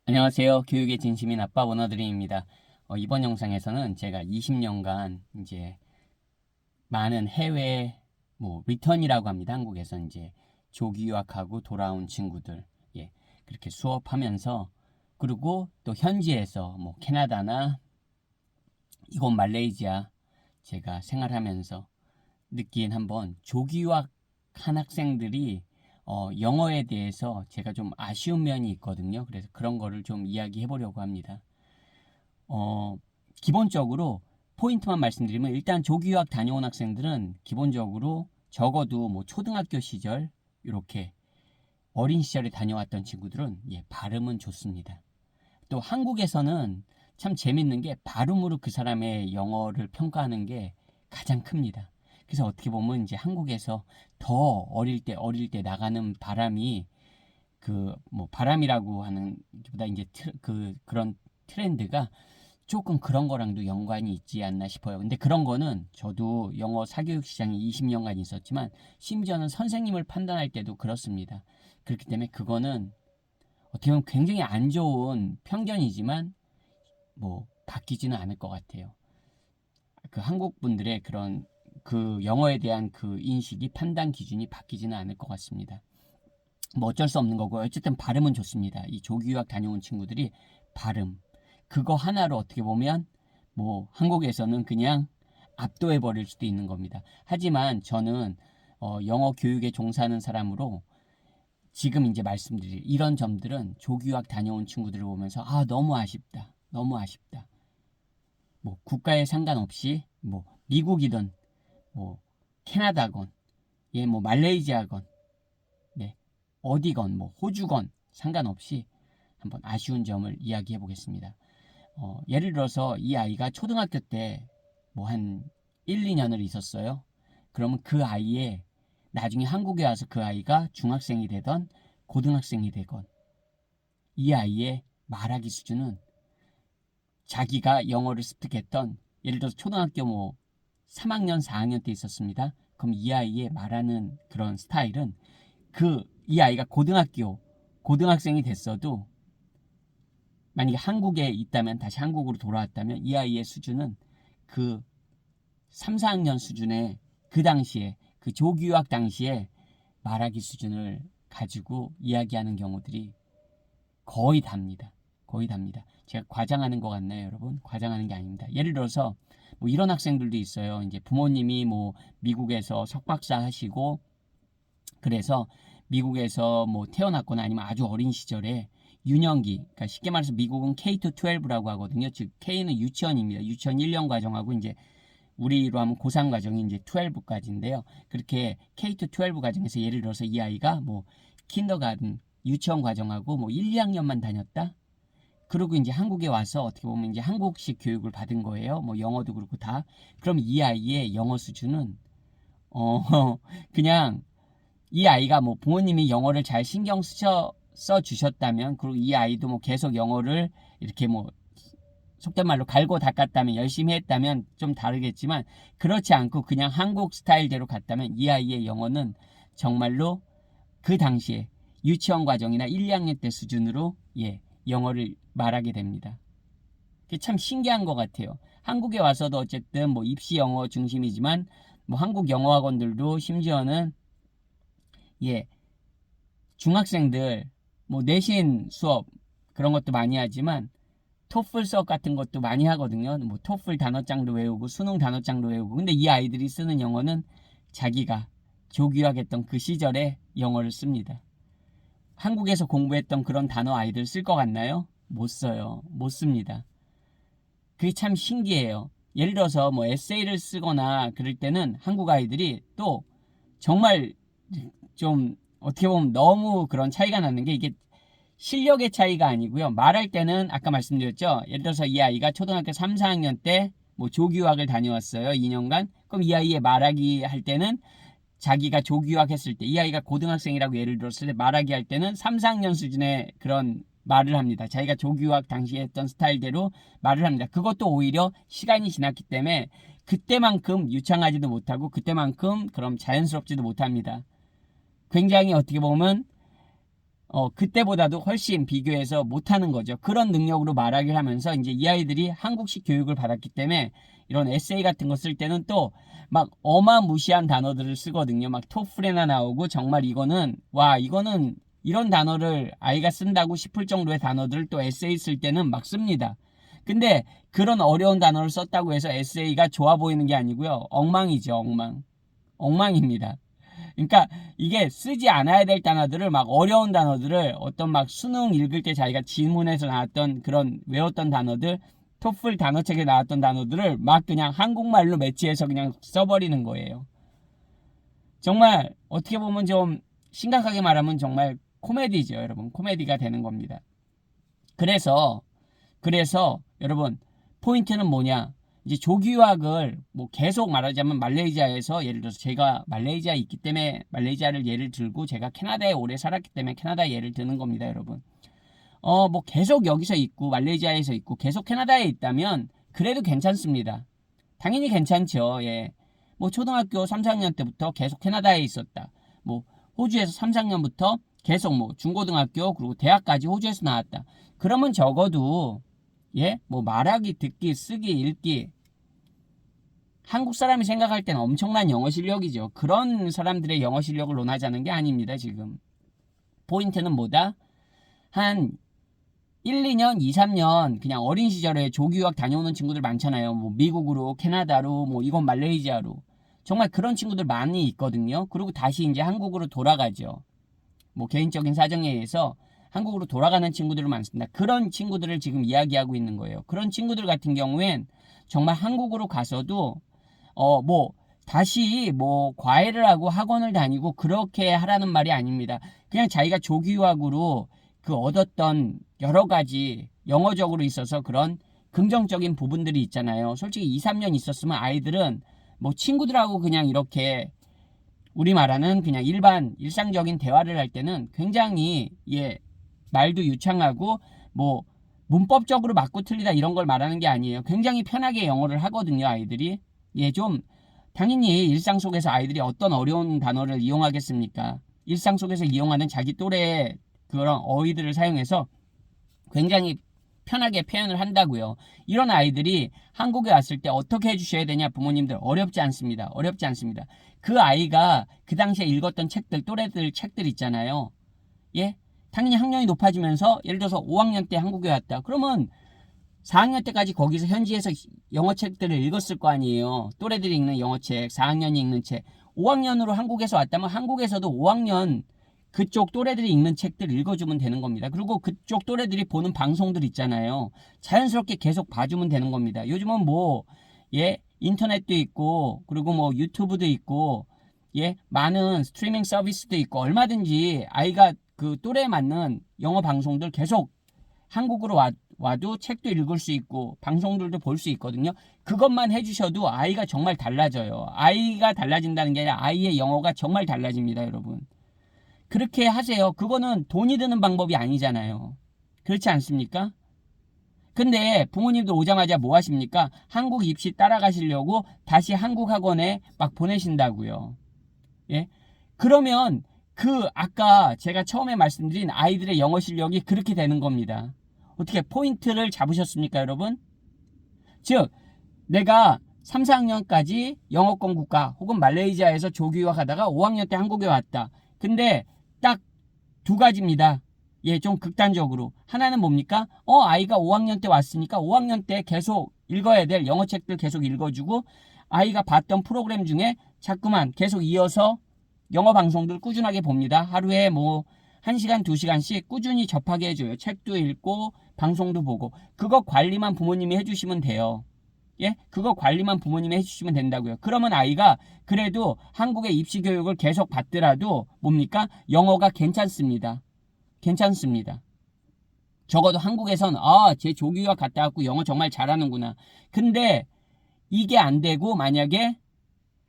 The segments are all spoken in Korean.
안녕하세요. 교육의 진심인 아빠 원어드림입니다. 이번 영상에서는 제가 20년간 이제 많은 해외 리턴이라고 합니다. 한국에서 이제 조기 유학하고 돌아온 친구들, 그렇게 수업하면서, 그리고 또 현지에서 캐나다나 이곳 말레이시아 제가 생활하면서 느낀 한번 조기 유학한 학생들이 영어에 대해서 제가 좀 아쉬운 면이 있거든요. 그래서 그런 거를 좀 이야기해 보려고 합니다. 기본적으로 포인트만 말씀드리면, 일단 조기 유학 다녀온 학생들은 기본적으로 적어도 초등학교 시절 이렇게 어린 시절에 다녀왔던 친구들은 발음은 좋습니다. 또 한국에서는 참 재밌는 게 발음으로 그 사람의 영어를 평가하는 게 가장 큽니다. 그래서 어떻게 보면 이제 한국에서 더 어릴 때 나가는 바람이 바람이라고 하는 보다 이제 그런 트렌드가 조금 그런 거랑도 연관이 있지 않나 싶어요. 근데 그런 거는 저도 영어 사교육 시장에 20년간 있었지만 심지어는 선생님을 판단할 때도 그렇습니다. 그렇기 때문에 그거는 어떻게 보면 굉장히 안 좋은 편견이지만 바뀌지는 않을 것 같아요. 그 한국 분들의 그런 그 영어에 대한 그 인식이, 판단 기준이 바뀌지는 않을 것 같습니다. 어쩔 수 없는 거고, 어쨌든 발음은 좋습니다. 이 조기 유학 다녀온 친구들이 발음 그거 하나로 어떻게 보면 한국에서는 그냥 압도해 버릴 수도 있는 겁니다. 하지만 저는 영어 교육에 종사하는 사람으로 지금 이제 말씀드릴 이런 점들은 조기 유학 다녀온 친구들을 보면서 너무 아쉽다, 너무 아쉽다. 국가에 상관없이 미국이든 캐나다건 말레이시아건 어디건 호주건 상관없이 한번 아쉬운 점을 이야기해 보겠습니다. 예를 들어서 이 아이가 초등학교 때 한 1, 2년을 있었어요. 그러면 그 아이의 나중에 한국에 와서 그 아이가 중학생이 되던 고등학생이 되건 이 아이의 말하기 수준은 자기가 영어를 습득했던, 예를 들어서 초등학교 3학년, 4학년 때 있었습니다. 그럼 이 아이의 말하는 그런 스타일은 이 아이가 고등학생이 됐어도 만약에 한국에 있다면, 다시 한국으로 돌아왔다면 이 아이의 수준은 그 3, 4학년 수준의 그 당시에 그 조기 유학 당시에 말하기 수준을 가지고 이야기하는 경우들이 거의 답니다. 거의 답니다. 제가 과장하는 것 같나요, 여러분? 과장하는 게 아닙니다. 예를 들어서 이런 학생들도 있어요. 이제 부모님이 미국에서 석박사 하시고, 그래서 미국에서 태어났거나 아니면 아주 어린 시절에 유년기, 그러니까 쉽게 말해서 미국은 K-12라고 하거든요. 즉 K는 유치원입니다. 유치원 1년 과정하고 이제 우리로 하면 고3 과정이 이제 12까지인데요. 그렇게 K-12 과정에서 예를 들어서 이 아이가 킨더가든 유치원 과정하고 1, 2학년만 다녔다. 그리고 이제 한국에 와서 어떻게 보면 이제 한국식 교육을 받은 거예요. 영어도 그렇고 다. 그럼 이 아이의 영어 수준은 그냥 이 아이가 부모님이 영어를 잘 신경 써 주셨다면, 그리고 이 아이도 계속 영어를 이렇게 속된 말로 갈고 닦았다면, 열심히 했다면 좀 다르겠지만, 그렇지 않고 그냥 한국 스타일대로 갔다면 이 아이의 영어는 정말로 그 당시에 유치원 과정이나 1, 2학년 때 수준으로 영어를 말하게 됩니다. 그게 참 신기한 것 같아요. 한국에 와서도 어쨌든 입시 영어 중심이지만 한국 영어학원들도 심지어는 중학생들 내신 수업 그런 것도 많이 하지만 토플 수업 같은 것도 많이 하거든요. 토플 단어장도 외우고 수능 단어장도 외우고. 근데 이 아이들이 쓰는 영어는 자기가 조기유학했던 그 시절의 영어를 씁니다. 한국에서 공부했던 그런 단어 아이들 쓸 것 같나요? 못 써요. 못 씁니다. 그게 참 신기해요. 예를 들어서 에세이를 쓰거나 그럴 때는 한국 아이들이 또 정말 좀 어떻게 보면 너무 그런 차이가 나는 게, 이게 실력의 차이가 아니고요. 말할 때는 아까 말씀드렸죠. 예를 들어서 이 아이가 초등학교 3, 4학년 때 조기유학을 다녀왔어요. 2년간. 그럼 이 아이의 말하기 할 때는 자기가 조기유학 했을 때, 이 아이가 고등학생이라고 예를 들었을 때 말하기 할 때는 3, 4학년 수준의 그런 말을 합니다. 자기가 조기유학 당시에 했던 스타일대로 말을 합니다. 그것도 오히려 시간이 지났기 때문에 그때만큼 유창하지도 못하고 그때만큼 그럼 자연스럽지도 못합니다. 굉장히 어떻게 보면 그때보다도 훨씬 비교해서 못하는 거죠. 그런 능력으로 말하기를 하면서 이제 이 아이들이 한국식 교육을 받았기 때문에 이런 에세이 같은 거 쓸 때는 또 막 어마무시한 단어들을 쓰거든요. 막 토플에나 나오고 정말 이거는 이런 단어를 아이가 쓴다고 싶을 정도의 단어들을 또 에세이 쓸 때는 막 씁니다. 근데 그런 어려운 단어를 썼다고 해서 에세이가 좋아 보이는 게 아니고요. 엉망이죠, 엉망입니다. 그러니까 이게 쓰지 않아야 될 단어들을 막 어려운 단어들을 어떤 막 수능 읽을 때 자기가 지문에서 나왔던 그런 외웠던 단어들, 토플 단어책에 나왔던 단어들을 막 그냥 한국말로 매치해서 그냥 써버리는 거예요. 정말 어떻게 보면 좀 심각하게 말하면 정말 코미디죠, 여러분. 코미디가 되는 겁니다. 그래서 여러분 포인트는 뭐냐? 이제 조기유학을 뭐 계속 말하자면 말레이시아에서 예를 들어서 제가 말레이시아에 있기 때문에 말레이시아를 예를 들고 제가 캐나다에 오래 살았기 때문에 캐나다 예를 드는 겁니다, 여러분. 뭐 계속 여기서 있고 말레이시아에서 있고 계속 캐나다에 있다면 그래도 괜찮습니다. 당연히 괜찮죠. 예. 뭐 초등학교 3, 4학년 때부터 계속 캐나다에 있었다. 뭐 호주에서 3, 4학년부터 계속 뭐 중고등학교 그리고 대학까지 호주에서 나왔다. 그러면 적어도 뭐 말하기, 듣기, 쓰기, 읽기 한국 사람이 생각할 때는 엄청난 영어 실력이죠. 그런 사람들의 영어 실력을 논하자는 게 아닙니다, 지금. 포인트는 뭐다? 한 1, 2년, 2, 3년 그냥 어린 시절에 조기유학 다녀오는 친구들 많잖아요. 뭐 미국으로, 캐나다로, 뭐 이건 말레이시아로. 정말 그런 친구들 많이 있거든요. 그리고 다시 이제 한국으로 돌아가죠. 뭐 개인적인 사정에 의해서 한국으로 돌아가는 친구들은 많습니다. 그런 친구들을 지금 이야기하고 있는 거예요. 그런 친구들 같은 경우엔 정말 한국으로 가서도 뭐 다시 뭐 과외를 하고 학원을 다니고 그렇게 하라는 말이 아닙니다. 그냥 자기가 조기유학으로 그 얻었던 여러 가지 영어적으로 있어서 그런 긍정적인 부분들이 있잖아요. 솔직히 2, 3년 있었으면 아이들은 뭐 친구들하고 그냥 이렇게 우리 말하는 그냥 일상적인 대화를 할 때는 굉장히 말도 유창하고 뭐 문법적으로 맞고 틀리다 이런 걸 말하는 게 아니에요. 굉장히 편하게 영어를 하거든요, 아이들이. 좀 당연히 일상 속에서 아이들이 어떤 어려운 단어를 이용하겠습니까? 일상 속에서 이용하는 자기 또래의 그런 어휘들을 사용해서 굉장히 편하게 표현을 한다고요. 이런 아이들이 한국에 왔을 때 어떻게 해주셔야 되냐, 부모님들 어렵지 않습니다. 그 아이가 그 당시에 읽었던 책들, 또래들 책들 있잖아요. 당연히 학년이 높아지면서 예를 들어서 5학년 때 한국에 왔다. 그러면 4학년 때까지 거기서 현지에서 영어 책들을 읽었을 거 아니에요. 또래들이 읽는 영어책, 4학년이 읽는 책. 5학년으로 한국에서 왔다면 한국에서도 5학년 그쪽 또래들이 읽는 책들 읽어주면 되는 겁니다. 그리고 그쪽 또래들이 보는 방송들 있잖아요. 자연스럽게 계속 봐주면 되는 겁니다. 요즘은 인터넷도 있고, 그리고 뭐 유튜브도 있고, 많은 스트리밍 서비스도 있고, 얼마든지 아이가 그 또래에 맞는 영어 방송들 계속 한국으로 와도 책도 읽을 수 있고 방송들도 볼 수 있거든요. 그것만 해주셔도 아이가 정말 달라져요. 아이가 달라진다는 게 아니라 아이의 영어가 정말 달라집니다, 여러분. 그렇게 하세요. 그거는 돈이 드는 방법이 아니잖아요. 그렇지 않습니까? 근데 부모님들 오자마자 뭐 하십니까? 한국 입시 따라가시려고 다시 한국 학원에 막 보내신다고요. 그러면 아까 제가 처음에 말씀드린 아이들의 영어 실력이 그렇게 되는 겁니다. 어떻게 포인트를 잡으셨습니까, 여러분? 즉, 내가 3, 4학년까지 영어권 국가 혹은 말레이시아에서 조기유학 하다가 5학년 때 한국에 왔다. 근데 딱 두 가지입니다. 좀 극단적으로. 하나는 뭡니까? 아이가 5학년 때 왔으니까 5학년 때 계속 읽어야 될 영어책들 계속 읽어주고 아이가 봤던 프로그램 중에 자꾸만 계속 이어서 영어 방송들 꾸준하게 봅니다. 하루에 뭐 1시간, 2시간씩 꾸준히 접하게 해줘요. 책도 읽고 방송도 보고. 그거 관리만 부모님이 해주시면 돼요. 그거 관리만 부모님이 해주시면 된다고요. 그러면 아이가 그래도 한국의 입시 교육을 계속 받더라도 뭡니까? 영어가 괜찮습니다. 적어도 한국에선 쟤 조기유학 갔다 왔고 영어 정말 잘하는구나. 근데 이게 안 되고 만약에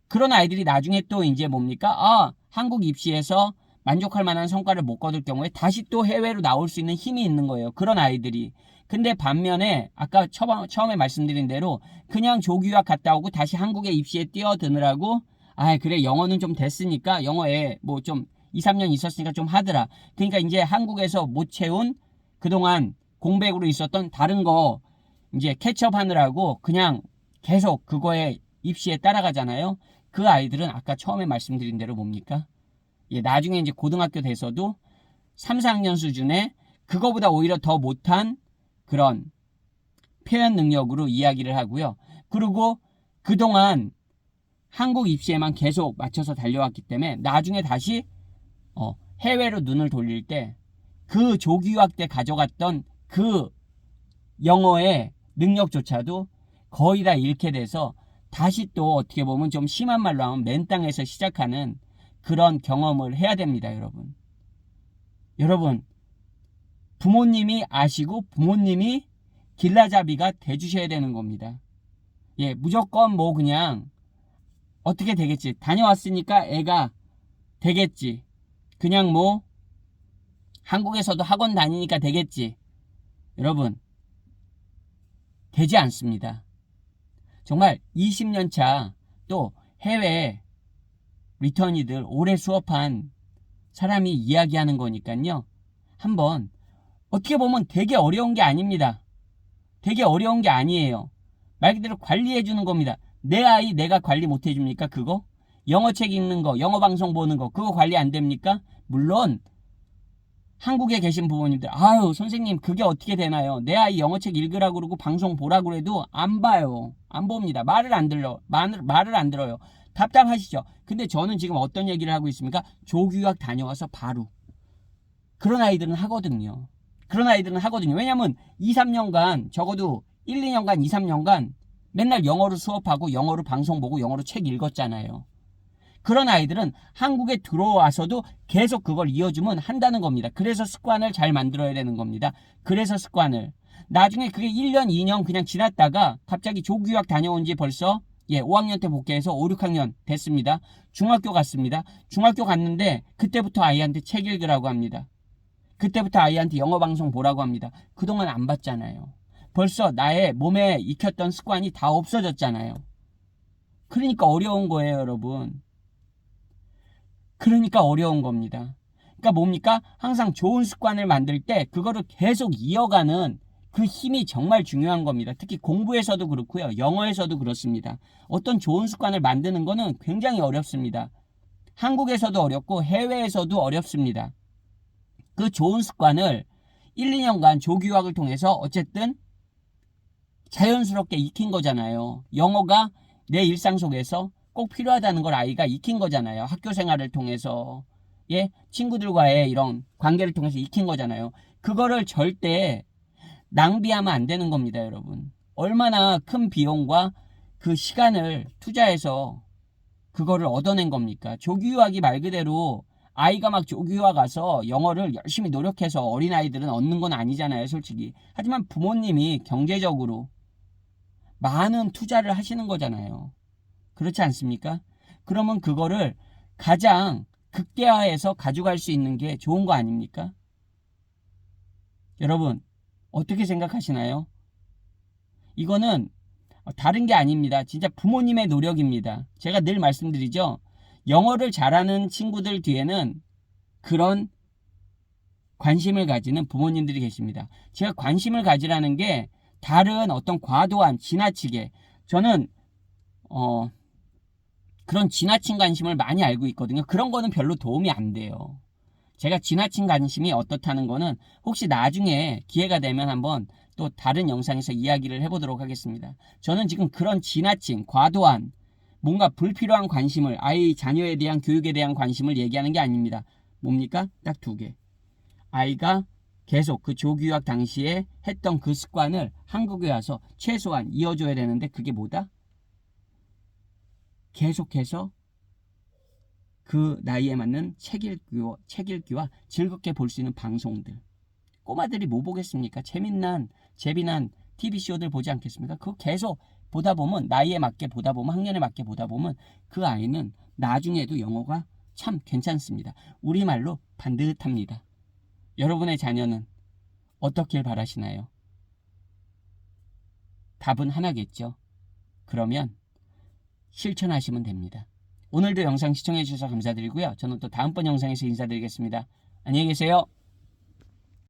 그런 아이들이 나중에 또 이제 뭡니까? 한국 입시에서 만족할 만한 성과를 못 거둘 경우에 다시 또 해외로 나올 수 있는 힘이 있는 거예요. 그런 아이들이. 근데 반면에 아까 처음에 말씀드린 대로 그냥 조기유학 갔다 오고 다시 한국의 입시에 뛰어드느라고 그래 영어는 좀 됐으니까 영어에 뭐 좀 2, 3년 있었으니까 좀 하더라. 그러니까 이제 한국에서 못 채운 그동안 공백으로 있었던 다른 거 이제 캐치업하느라고 그냥 계속 그거에 입시에 따라가잖아요. 그 아이들은 아까 처음에 말씀드린 대로 뭡니까? 예, 나중에 이제 고등학교 돼서도 3, 4학년 수준에 그거보다 오히려 더 못한 그런 표현 능력으로 이야기를 하고요. 그리고 그동안 한국 입시에만 계속 맞춰서 달려왔기 때문에 나중에 다시 해외로 눈을 돌릴 때 그 조기 유학 때 가져갔던 그 영어의 능력조차도 거의 다 잃게 돼서 다시 또 어떻게 보면 좀 심한 말로 하면 맨 땅에서 시작하는 그런 경험을 해야 됩니다, 여러분. 여러분, 부모님이 아시고 부모님이 길라잡이가 돼주셔야 되는 겁니다. 예, 무조건 뭐 그냥 어떻게 되겠지. 다녀왔으니까 애가 되겠지. 그냥 뭐 한국에서도 학원 다니니까 되겠지. 여러분, 되지 않습니다. 정말 20년 차 또 해외 리턴이들 오래 수업한 사람이 이야기하는 거니까요. 한번 어떻게 보면 되게 어려운 게 아닙니다. 되게 어려운 게 아니에요. 말 그대로 관리해 주는 겁니다. 내 아이 내가 관리 못 해줍니까? 그거? 영어책 읽는 거, 영어 방송 보는 거 그거 관리 안 됩니까? 물론 한국에 계신 부모님들 아유 선생님 그게 어떻게 되나요? 내 아이 영어책 읽으라고 그러고 방송 보라고 그래도 안 봐요. 안 봅니다. 말을 안 들어요. 답답하시죠? 근데 저는 지금 어떤 얘기를 하고 있습니까? 조교학 다녀와서 바로 그런 아이들은 하거든요. 왜냐면 2, 3년간 적어도 1, 2년간 2, 3년간 맨날 영어로 수업하고 영어로 방송 보고 영어로 책 읽었잖아요. 그런 아이들은 한국에 들어와서도 계속 그걸 이어주면 한다는 겁니다. 그래서 습관을 잘 만들어야 되는 겁니다. 그래서 습관을. 나중에 그게 1년, 2년 그냥 지났다가 갑자기 조교학 다녀온 지 벌써 5학년 때 복귀해서 5, 6학년 됐습니다. 중학교 갔습니다. 중학교 갔는데 그때부터 아이한테 책 읽으라고 합니다. 그때부터 아이한테 영어 방송 보라고 합니다. 그동안 안 봤잖아요. 벌써 나의 몸에 익혔던 습관이 다 없어졌잖아요. 그러니까 어려운 거예요, 여러분. 그러니까 어려운 겁니다. 그러니까 뭡니까? 항상 좋은 습관을 만들 때 그거를 계속 이어가는 그 힘이 정말 중요한 겁니다. 특히 공부에서도 그렇고요. 영어에서도 그렇습니다. 어떤 좋은 습관을 만드는 거는 굉장히 어렵습니다. 한국에서도 어렵고 해외에서도 어렵습니다. 그 좋은 습관을 1, 2년간 조교학을 통해서 어쨌든 자연스럽게 익힌 거잖아요. 영어가 내 일상 속에서 꼭 필요하다는 걸 아이가 익힌 거잖아요. 학교 생활을 통해서 친구들과의 이런 관계를 통해서 익힌 거잖아요. 그거를 절대 낭비하면 안 되는 겁니다, 여러분. 얼마나 큰 비용과 그 시간을 투자해서 그거를 얻어낸 겁니까? 조교유학이 말 그대로 아이가 막 조교유학 가서 영어를 열심히 노력해서 어린아이들은 얻는 건 아니잖아요, 솔직히. 하지만 부모님이 경제적으로 많은 투자를 하시는 거잖아요. 그렇지 않습니까? 그러면 그거를 가장 극대화해서 가져갈 수 있는 게 좋은 거 아닙니까? 여러분, 어떻게 생각하시나요? 이거는 다른 게 아닙니다. 진짜 부모님의 노력입니다. 제가 늘 말씀드리죠. 영어를 잘하는 친구들 뒤에는 그런 관심을 가지는 부모님들이 계십니다. 제가 관심을 가지라는 게 다른 어떤 과도한 지나치게 저는 그런 지나친 관심을 많이 알고 있거든요. 그런 거는 별로 도움이 안 돼요. 제가 지나친 관심이 어떻다는 거는 혹시 나중에 기회가 되면 한번 또 다른 영상에서 이야기를 해보도록 하겠습니다. 저는 지금 그런 지나친 과도한 뭔가 불필요한 관심을 아이 자녀에 대한 교육에 대한 관심을 얘기하는 게 아닙니다. 뭡니까? 딱 두 개. 아이가 계속 그 조교육 당시에 했던 그 습관을 한국에 와서 최소한 이어줘야 되는데 그게 뭐다? 계속해서 그 나이에 맞는 책 읽기와 즐겁게 볼 수 있는 방송들. 꼬마들이 뭐 보겠습니까? 재미난 TV쇼들 보지 않겠습니까? 그거 계속 보다 보면 나이에 맞게 보다 보면 학년에 맞게 보다 보면 그 아이는 나중에도 영어가 참 괜찮습니다. 우리말로 반듯합니다. 여러분의 자녀는 어떻길 바라시나요? 답은 하나겠죠. 그러면 실천하시면 됩니다. 오늘도 영상 시청해 주셔서 감사드리고요. 저는 또 다음번 영상에서 인사드리겠습니다. 안녕히 계세요.